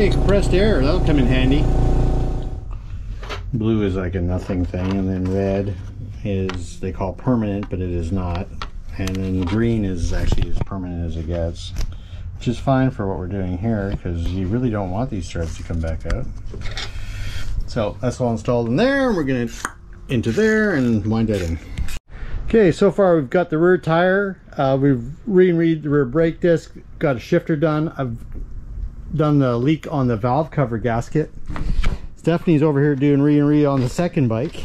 Hey, compressed air, that'll come in handy. Blue is like a nothing thing, and then red is, they call permanent, but it is not. And then green is actually as permanent as it gets, which is fine for what we're doing here, because you really don't want these threads to come back out. So that's all installed in there, and we're going to into there and wind that in. Okay, so far we've got the rear tire, we've re-read the rear brake disc, got a shifter done. I've done the leak on the valve cover gasket. Stephanie's over here doing re-and-read on the second bike.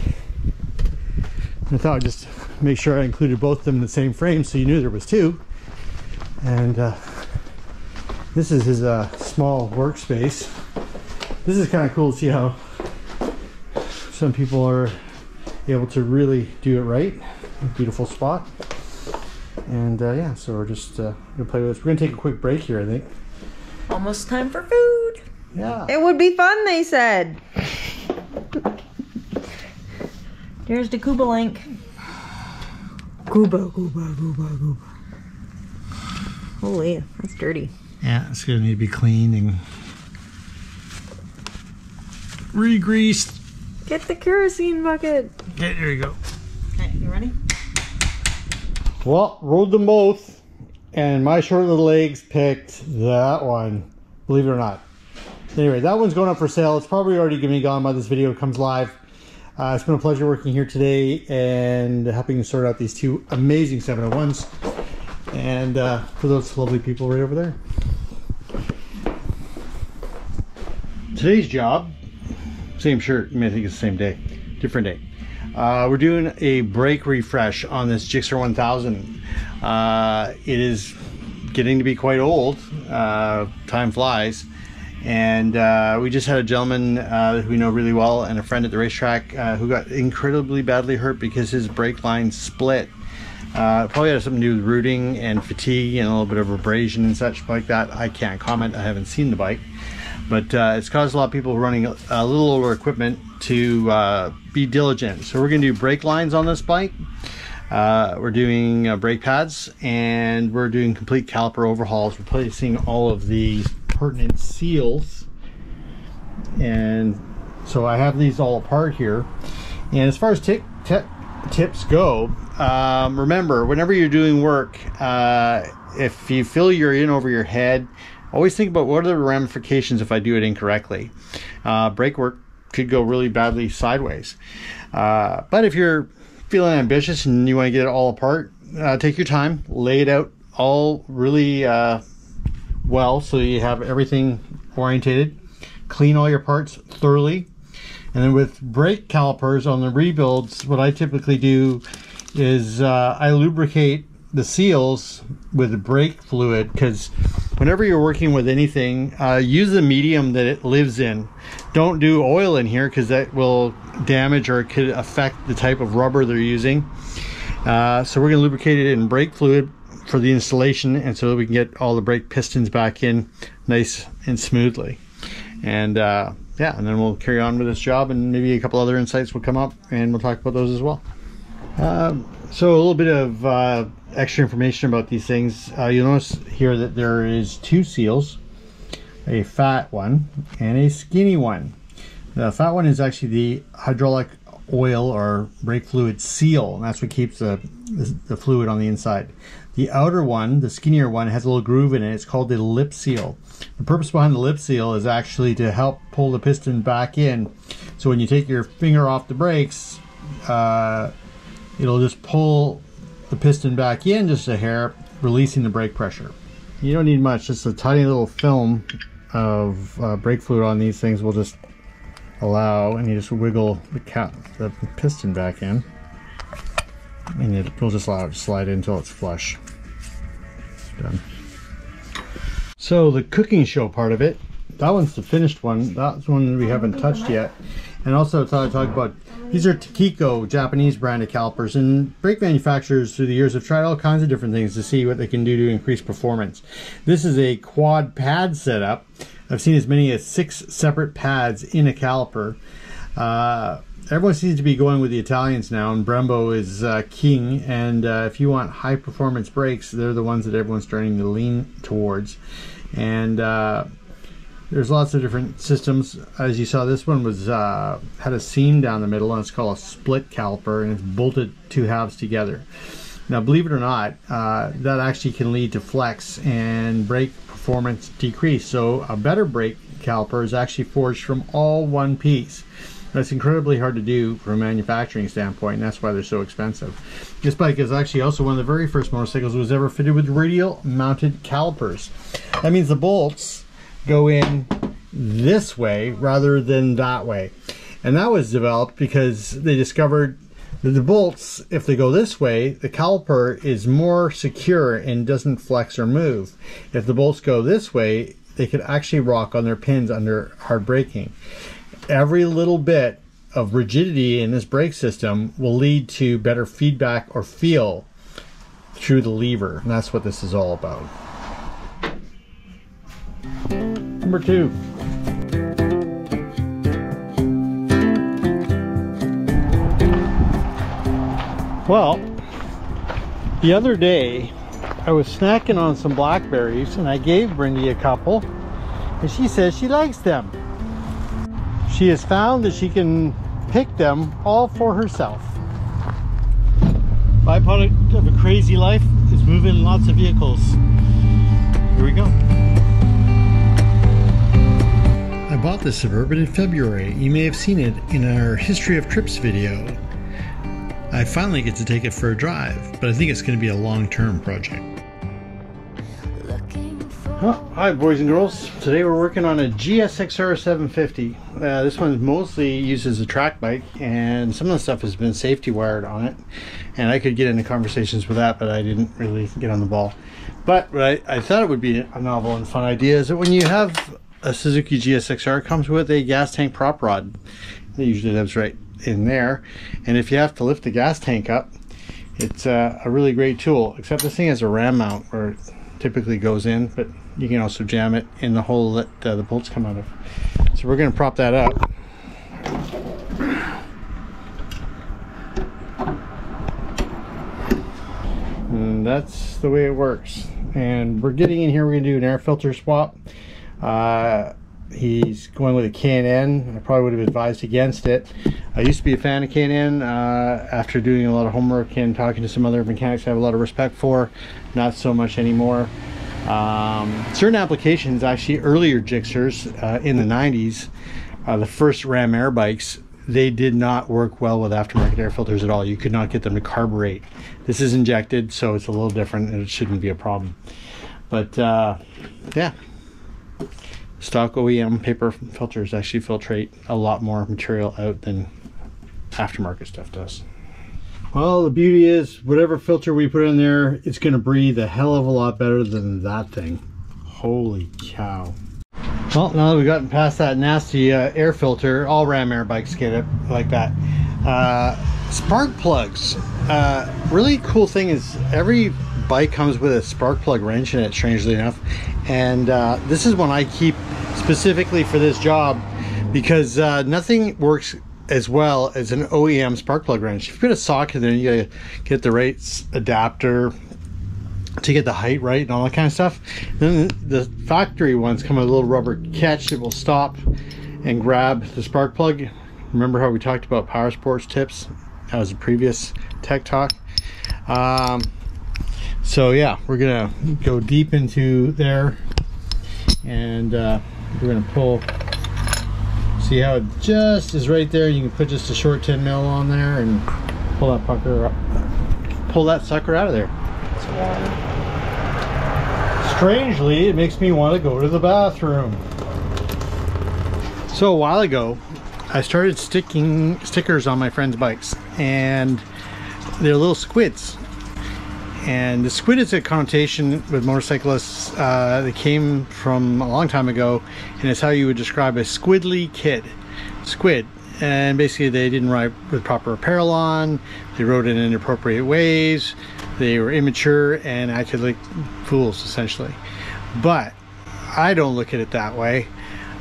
I thought I'd just make sure I included both of them in the same frame so you knew there was two. And this is his small workspace. This is kind of cool to see how some people are able to really do it right. Beautiful spot. And yeah, so we're just gonna play with this. We're gonna take a quick break here, I think. Almost time for food. Yeah. It would be fun, they said. There's the Cuba link. Cuba. Holy, that's dirty. Yeah, it's gonna need to be cleaned and re-greased. Get the kerosene bucket. Okay, there you go. Okay, you ready? Well, rode them both, and my short little legs picked that one, believe it or not. Anyway, that one's going up for sale. It's probably already going to be gone by this video comes live. It's been a pleasure working here today and helping sort out these two amazing 701s. And for those lovely people right over there. Today's job, same shirt, I think it's the same day, different day. We're doing a brake refresh on this Gixxer 1000. It is getting to be quite old. Time flies. And we just had a gentleman who we know really well and a friend at the racetrack who got incredibly badly hurt because his brake line split. Probably had something to do with rooting and fatigue and a little bit of abrasion and such like that. I can't comment, I haven't seen the bike. But it's caused a lot of people running a little older equipment to be diligent. So we're going to do brake lines on this bike. We're doing brake pads, and we're doing complete caliper overhauls, replacing all of the pertinent seals. And so I have these all apart here. And as far as tips go, remember, whenever you're doing work, if you feel you're in over your head, always think about what are the ramifications if I do it incorrectly. Brake work could go really badly sideways. But if you're feeling ambitious and you want to get it all apart, take your time, lay it out all really well so you have everything orientated. Clean all your parts thoroughly. And then with brake calipers on the rebuilds, what I typically do is I lubricate the seals with brake fluid, because whenever you're working with anything, use the medium that it lives in. Don't do oil in here, because that will damage or could affect the type of rubber they're using. So we're going to lubricate it in brake fluid for the installation, and so that we can get all the brake pistons back in nice and smoothly. And yeah, and then we'll carry on with this job, and maybe a couple other insights will come up and we'll talk about those as well. So a little bit of extra information about these things. You'll notice here that there is two seals, a fat one and a skinny one. The fat one is actually the hydraulic oil or brake fluid seal, and that's what keeps the fluid on the inside. The outer one, the skinnier one, has a little groove in it. It's called the lip seal. The purpose behind the lip seal is actually to help pull the piston back in. So when you take your finger off the brakes, it'll just pull the piston back in just a hair, releasing the brake pressure. You don't need much, just a tiny little film of brake fluid on these things will just allow, and you just wiggle the piston back in, and it will just allow it to slide in until it's flush. Done. So the cooking show part of it, that one's the finished one. That's one we haven't touched yet. And also I thought I'd talk about, these are Takiko, Japanese branded calipers, and brake manufacturers through the years have tried all kinds of different things to see what they can do to increase performance. This is a quad pad setup. I've seen as many as 6 separate pads in a caliper. Everyone seems to be going with the Italians now, and Brembo is king, and if you want high performance brakes, they're the ones that everyone's starting to lean towards. And There's lots of different systems. As you saw, this one was had a seam down the middle, and it's called a split caliper, and it's bolted two halves together. Now, believe it or not, that actually can lead to flex and brake performance decrease. So a better brake caliper is actually forged from all one piece. That's incredibly hard to do from a manufacturing standpoint, and that's why they're so expensive. This bike is actually also one of the very first motorcycles that was ever fitted with radial mounted calipers. That means the bolts go in this way rather than that way. And that was developed because they discovered that the bolts, if they go this way, the caliper is more secure and doesn't flex or move. If the bolts go this way, they could actually rock on their pins under hard braking. Every little bit of rigidity in this brake system will lead to better feedback or feel through the lever, and that's what this is all about. Number 2. Well, the other day I was snacking on some blackberries and I gave Brindy a couple, and she says she likes them. She has found that she can pick them all for herself. Byproduct of a crazy life is moving lots of vehicles. Here we go. I bought this Suburban in February. You may have seen it in our History of Trips video. I finally get to take it for a drive, but I think it's going to be a long-term project. Hi boys and girls. Today we're working on a GSXR 750. This one mostly uses a track bike, and some of the stuff has been safety wired on it, and I could get into conversations with that, but I didn't really get on the ball. But what I thought it would be a novel and fun idea is that when you have a Suzuki GSXR, it comes with a gas tank prop rod. It usually lives right in there, and if you have to lift the gas tank up, it's a really great tool, except this thing has a ram mount where it typically goes in, but you can also jam it in the hole that the bolts come out of. So we're going to prop that up. And that's the way it works. And we're getting in here, we're going to do an air filter swap. He's going with a K&N. I probably would have advised against it. I used to be a fan of K&N. After doing a lot of homework and talking to some other mechanics I have a lot of respect for, not so much anymore. Certain applications, actually earlier Gixxers in the 90s, the first Ram Air bikes, they did not work well with aftermarket air filters at all. You could not get them to carburate. This is injected, so it's a little different and it shouldn't be a problem. But yeah, stock OEM paper filters actually filtrate a lot more material out than aftermarket stuff does. Well, the beauty is whatever filter we put in there, it's going to breathe a hell of a lot better than that thing. Holy cow. Well, now that we've gotten past that nasty air filter, all Ram Air bikes get it like that. Spark plugs. Really cool thing is every bike comes with a spark plug wrench in it, strangely enough. And this is one I keep specifically for this job because nothing works as well as an OEM spark plug wrench. If you put a socket in there, you gotta get the right adapter to get the height right and all that kind of stuff. Then the factory ones come with a little rubber catch that will stop and grab the spark plug. Remember how we talked about power sports tips? That was a previous tech talk. So yeah, we're gonna go deep into there, and we're gonna pull. See how it just is right there? You can put just a short 10 mil on there and pull that pucker up, pull that sucker out of there. Strangely, it makes me want to go to the bathroom. So a while ago, I started sticking stickers on my friends' bikes, and they're little squids. And the squid is a connotation with motorcyclists that came from a long time ago, and it's how you would describe a squidly kid. Squid. And basically they didn't ride with proper apparel on, they rode in inappropriate ways, they were immature and acted like fools essentially. But I don't look at it that way.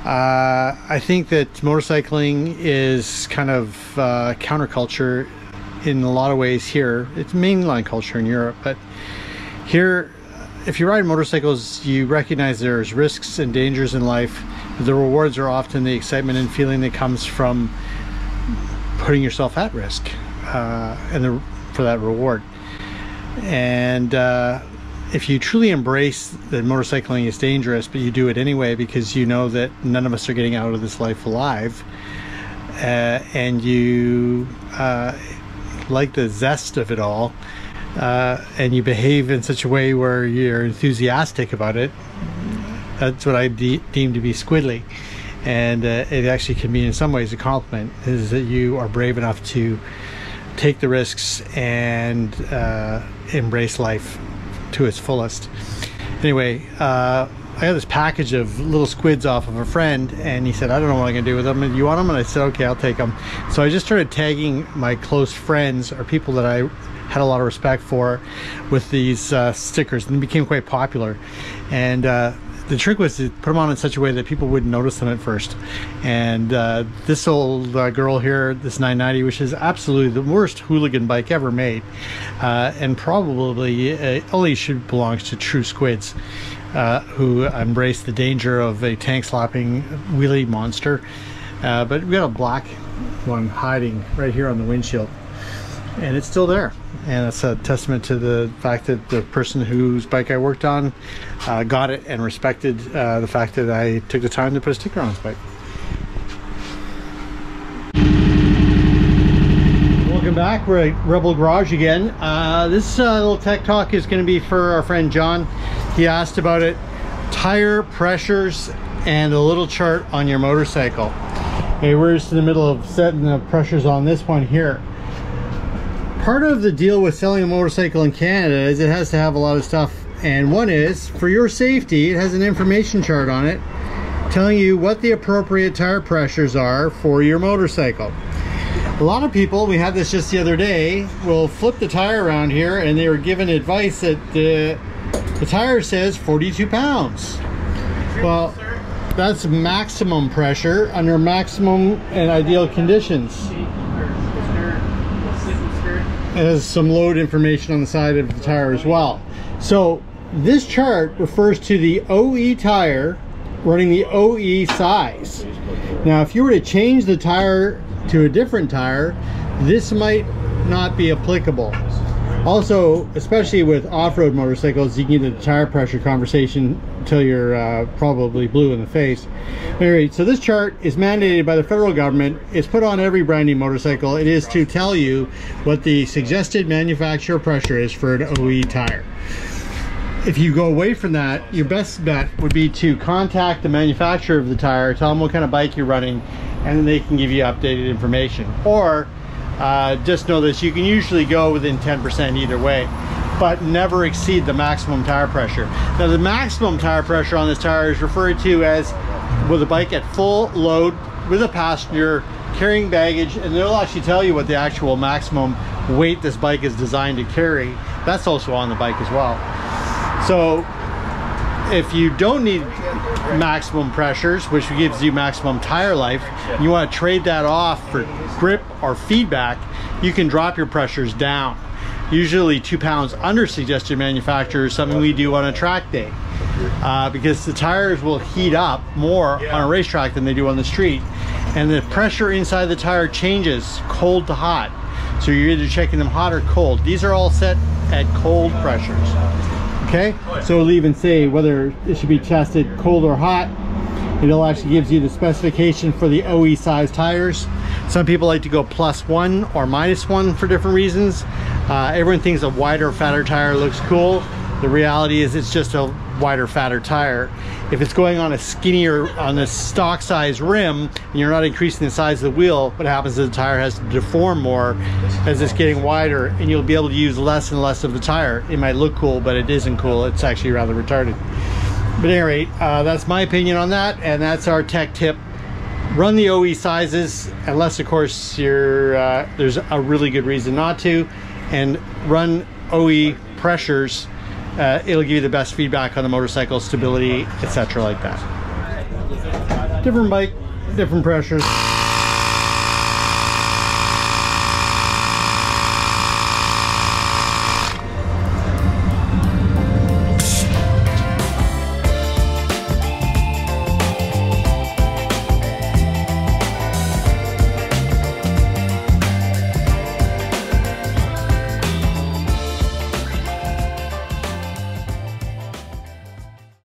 I think that motorcycling is kind of counterculture in a lot of ways here. It's mainline culture in Europe, but here, if you ride motorcycles, you recognize there's risks and dangers in life, The rewards are often the excitement and feeling that comes from putting yourself at risk for that reward. And if you truly embrace that motorcycling is dangerous, but you do it anyway because you know that none of us are getting out of this life alive, and you like the zest of it all, and you behave in such a way where you're enthusiastic about it, that's what I deem to be squidly. And it actually can be in some ways a compliment, is that you are brave enough to take the risks and embrace life to its fullest. Anyway, I got this package of little squids off of a friend, and he said, I don't know what I'm gonna do with them, and you want them? And I said, okay, I'll take them. So I just started tagging my close friends or people that I had a lot of respect for with these stickers, and they became quite popular. And the trick was to put them on in such a way that people wouldn't notice them at first. And this old girl here, this 990, which is absolutely the worst hooligan bike ever made, and probably only belongs to true squids who embrace the danger of a tank slapping wheelie monster. But we got a black one hiding right here on the windshield, and it's still there. And it's a testament to the fact that the person whose bike I worked on got it and respected the fact that I took the time to put a sticker on his bike. Welcome back. We're at Rebel Garage again. This little tech talk is going to be for our friend John. He asked about it. Tire pressures and a little chart on your motorcycle. Okay, we're just in the middle of setting the pressures on this one here. Part of the deal with selling a motorcycle in Canada is it has to have a lot of stuff, and one is, for your safety, it has an information chart on it telling you what the appropriate tire pressures are for your motorcycle. A lot of people, we had this just the other day, will flip the tire around here and they were given advice that the tire says 42 pounds. Well, that's maximum pressure under maximum and ideal conditions. It has some load information on the side of the tire as well. So this chart refers to the OE tire running the OE size. Now if you were to change the tire to a different tire, this might not be applicable. Also, especially with off-road motorcycles, you can get a tire pressure conversation until you're probably blue in the face. Anyway, so this chart is mandated by the federal government. It's put on every brand new motorcycle. It is to tell you what the suggested manufacturer pressure is for an OE tire. If you go away from that, your best bet would be to contact the manufacturer of the tire, tell them what kind of bike you're running, and then they can give you updated information. Or just know this, you can usually go within 10% either way, but never exceed the maximum tire pressure. Now the maximum tire pressure on this tire is referred to as with a bike at full load with a passenger carrying baggage, and they'll actually tell you what the actual maximum weight this bike is designed to carry. That's also on the bike as well. So if you don't need maximum pressures, which gives you maximum tire life, and you want to trade that off for grip or feedback, you can drop your pressures down. Usually 2 pounds under suggested manufacturer is something we do on a track day, because the tires will heat up more on a racetrack than they do on the street, and the pressure inside the tire changes cold to hot. So you're either checking them hot or cold. These are all set at cold pressures. Okay, so it'll even say whether it should be tested cold or hot. It'll actually gives you the specification for the OE size tires. Some people like to go +1 or -1 for different reasons. Everyone thinks a wider, fatter tire looks cool. The reality is it's just a wider, fatter tire. If it's going on a skinnier, on a stock size rim, and you're not increasing the size of the wheel, what happens is the tire has to deform more as it's getting wider, and you'll be able to use less and less of the tire. It might look cool, but it isn't cool. It's actually rather retarded. But at any rate, that's my opinion on that, and that's our tech tip. Run the OE sizes, unless of course you're, there's a really good reason not to, and run OE pressures. It'll give you the best feedback on the motorcycle, stability, etc. like that. Different bike, different pressures.